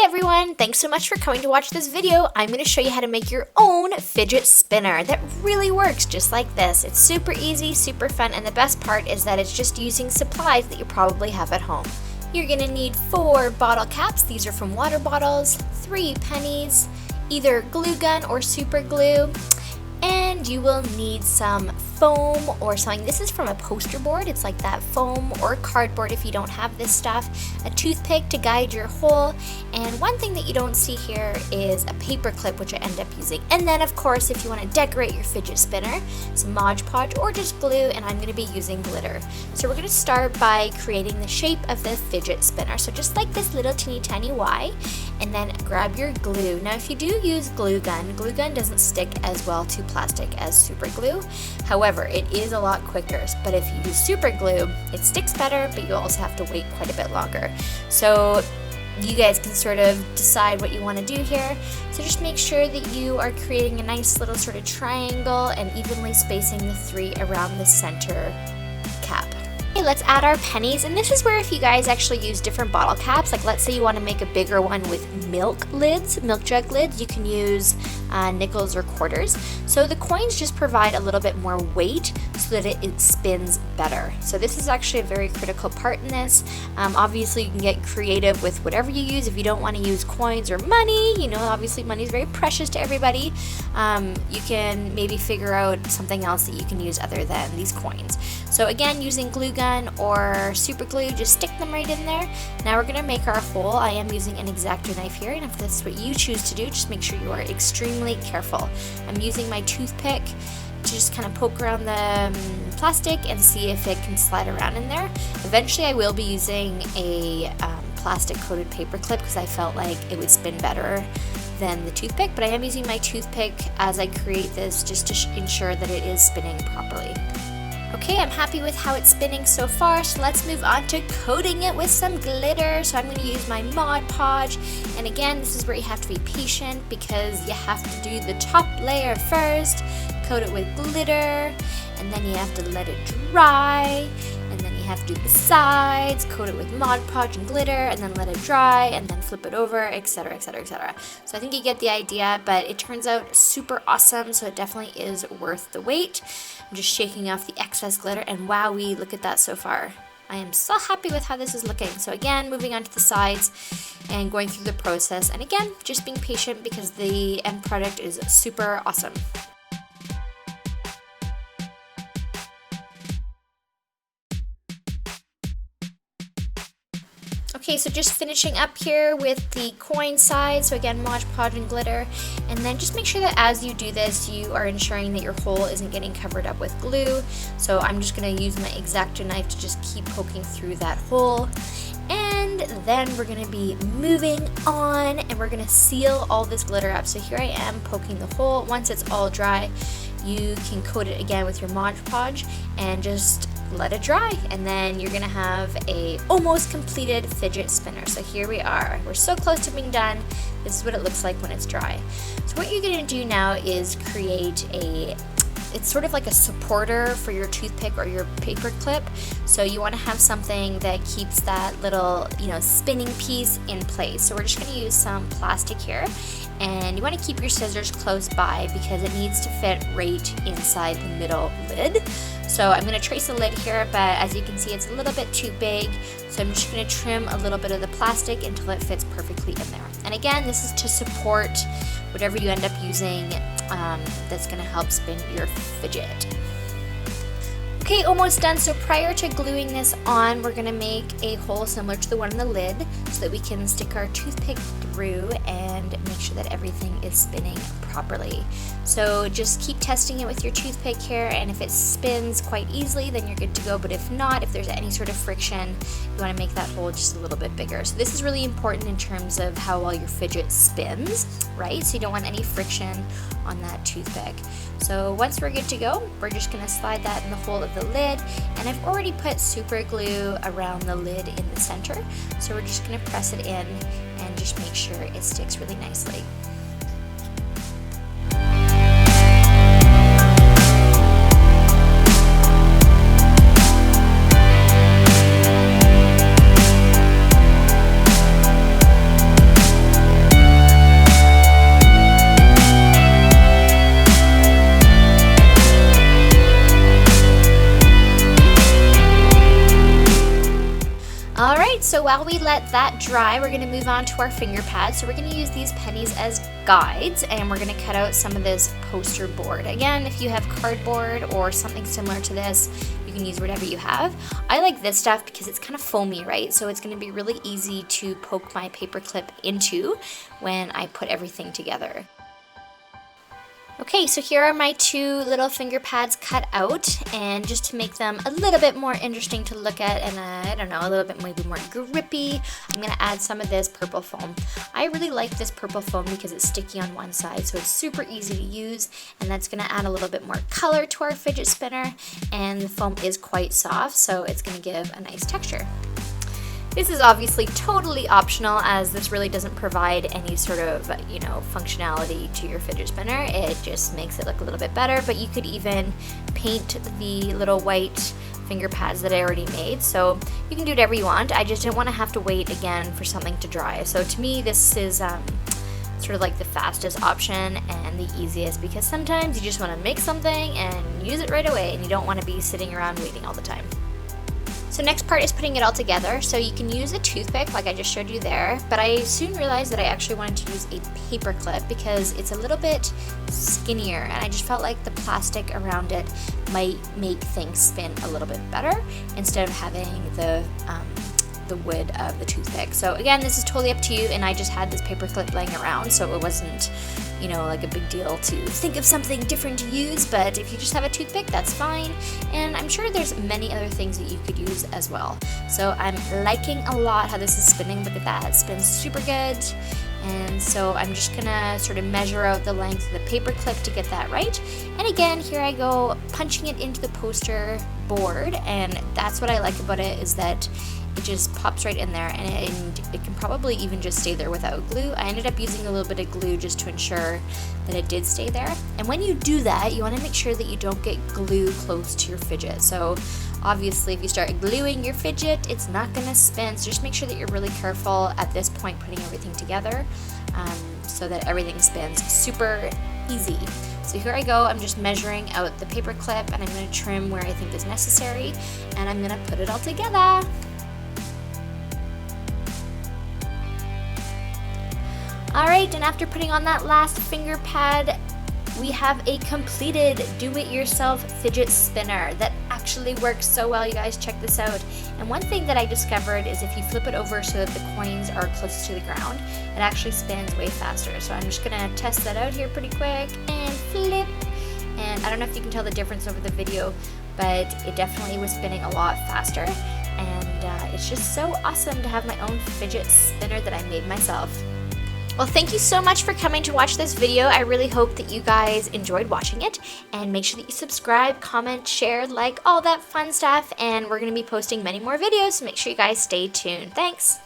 everyone, thanks so much for coming to watch this video. I'm going to show you how to make your own fidget spinner that really works just like this. It's super easy, super fun, and the best part is that it's just using supplies that you probably have at home. You're going to need 4 bottle caps, these are from water bottles, 3 pennies, either glue gun or super glue, and you will need some foam or something. This is from a poster board. It's like that foam or cardboard if you don't have this stuff. A toothpick to guide your hole. And one thing that you don't see here is a paper clip, which I end up using. And then of course, if you want to decorate your fidget spinner, some Mod Podge or just glue, and I'm going to be using glitter. So we're going to start by creating the shape of the fidget spinner. So just like this little teeny tiny Y, and then grab your glue. Now if you do use glue gun doesn't stick as well to plastic as super glue. However, it is a lot quicker, but if you use super glue, it sticks better, but you also have to wait quite a bit longer. So you guys can sort of decide what you want to do here. So just make sure that you are creating a nice little sort of triangle and evenly spacing the 3 around the center cap. Okay, let's add our pennies, and this is where if you guys actually use different bottle caps, like let's say you want to make a bigger one with milk jug lids, you can use nickels or quarters. So the coins just provide a little bit more weight so that it spins better. So this is actually a very critical part in this. Obviously you can get creative with whatever you use. If you don't want to use coins or money, you know, obviously money is very precious to everybody. You can maybe figure out something else that you can use other than these coins. So again, using glue gun or super glue, just stick them right in there. Now we're going to make our hole. I am using an X-Acto knife here, and if that's what you choose to do, just make sure you are extremely careful. I'm using my toothpick to just kind of poke around the plastic and see if it can slide around in there. Eventually I will be using a plastic coated paper clip because I felt like it would spin better than the toothpick, but I am using my toothpick as I create this just to ensure that it is spinning properly. Okay, I'm happy with how it's spinning so far, so let's move on to coating it with some glitter. So I'm going to use my Mod Podge, and again, this is where you have to be patient because you have to do the top layer first, coat it with glitter, and then you have to let it dry, and then you have to do the sides, coat it with Mod Podge and glitter, and then let it dry, and then flip it over, etc, etc, etc. So I think you get the idea, but it turns out super awesome, so it definitely is worth the wait. I'm just shaking off the excess glitter, and wowee, look at that so far. I am so happy with how this is looking. So again, moving on to the sides and going through the process, and again, just being patient because the end product is super awesome. Okay, so just finishing up here with the coin side. So again, Mod Podge and glitter. And then just make sure that as you do this, you are ensuring that your hole isn't getting covered up with glue. So I'm just gonna use my X-Acto knife to just keep poking through that hole. And then we're gonna be moving on and we're gonna seal all this glitter up. So here I am poking the hole. Once it's all dry, you can coat it again with your Mod Podge and just let it dry, and then you're gonna have a almost completed fidget spinner. So here we are, we're so close to being done. This is what it looks like when it's dry. So what you're gonna do now is create it's sort of like a supporter for your toothpick or your paper clip. So you want to have something that keeps that little, you know, spinning piece in place. So we're just going to use some plastic here, and you want to keep your scissors close by because it needs to fit right inside the middle lid. So I'm going to trace a lid here, but as you can see, it's a little bit too big. So I'm just going to trim a little bit of the plastic until it fits perfectly in there. And again, this is to support whatever you end up using that's going to help spin your fidget. Okay, almost done. So prior to gluing this on, we're going to make a hole similar to the one in the lid so that we can stick our toothpick through and make sure that everything is spinning properly. So just keep testing it with your toothpick here, and if it spins quite easily, then you're good to go. But if not, if there's any sort of friction, you want to make that hole just a little bit bigger. So this is really important in terms of how well your fidget spins, right? So you don't want any friction on that toothpick. So once we're good to go, we're just going to slide that in the hole of the lid, and I've already put super glue around the lid in the center. So we're just going to press it in and just make sure it sticks really nicely. while we let that dry, we're gonna move on to our finger pads. So we're gonna use these pennies as guides, and we're gonna cut out some of this poster board. Again, if you have cardboard or something similar to this, you can use whatever you have. I like this stuff because it's kind of foamy, right? So it's gonna be really easy to poke my paper clip into when I put everything together. Okay, so here are my 2 little finger pads cut out, and just to make them a little bit more interesting to look at and I don't know, a little bit maybe more grippy, I'm gonna add some of this purple foam. I really like this purple foam because it's sticky on one side, so it's super easy to use, and that's gonna add a little bit more color to our fidget spinner, and the foam is quite soft, so it's gonna give a nice texture. This is obviously totally optional, as this really doesn't provide any sort of, you know, functionality to your fidget spinner. It just makes it look a little bit better, but you could even paint the little white finger pads that I already made, so you can do whatever you want. I just didn't want to have to wait again for something to dry. So to me, this is sort of like the fastest option and the easiest, because sometimes you just want to make something and use it right away, and you don't want to be sitting around waiting all the time. So next part is putting it all together. So you can use a toothpick like I just showed you there, but I soon realized that I actually wanted to use a paper clip because it's a little bit skinnier, and I just felt like the plastic around it might make things spin a little bit better instead of having the wood of the toothpick. So again, this is totally up to you, and I just had this paper clip laying around, so it wasn't, you know, like a big deal to think of something different to use, but if you just have a toothpick, that's fine, and I'm sure there's many other things that you could use as well. So I'm liking a lot how this is spinning. Look at that, it spins super good. And so I'm just gonna sort of measure out the length of the paper clip to get that right. And again, here I go punching it into the poster board, and that's what I like about it, is that it just pops right in there, and it can probably even just stay there without glue. I ended up using a little bit of glue just to ensure that it did stay there. And when you do that, you want to make sure that you don't get glue close to your fidget. So obviously if you start gluing your fidget, it's not going to spin, so just make sure that you're really careful at this point putting everything together so that everything spins super easy. So here I go, I'm just measuring out the paper clip, and I'm going to trim where I think is necessary, and I'm going to put it all together. Alright, and after putting on that last finger pad, we have a completed do-it-yourself fidget spinner that actually works so well. You guys, check this out. And one thing that I discovered is if you flip it over so that the coins are close to the ground, it actually spins way faster. So I'm just gonna test that out here pretty quick and flip. And I don't know if you can tell the difference over the video, but it definitely was spinning a lot faster. And it's just so awesome to have my own fidget spinner that I made myself. Well, thank you so much for coming to watch this video. I really hope that you guys enjoyed watching it, and make sure that you subscribe, comment, share, like, all that fun stuff, and we're going to be posting many more videos, so make sure you guys stay tuned. Thanks!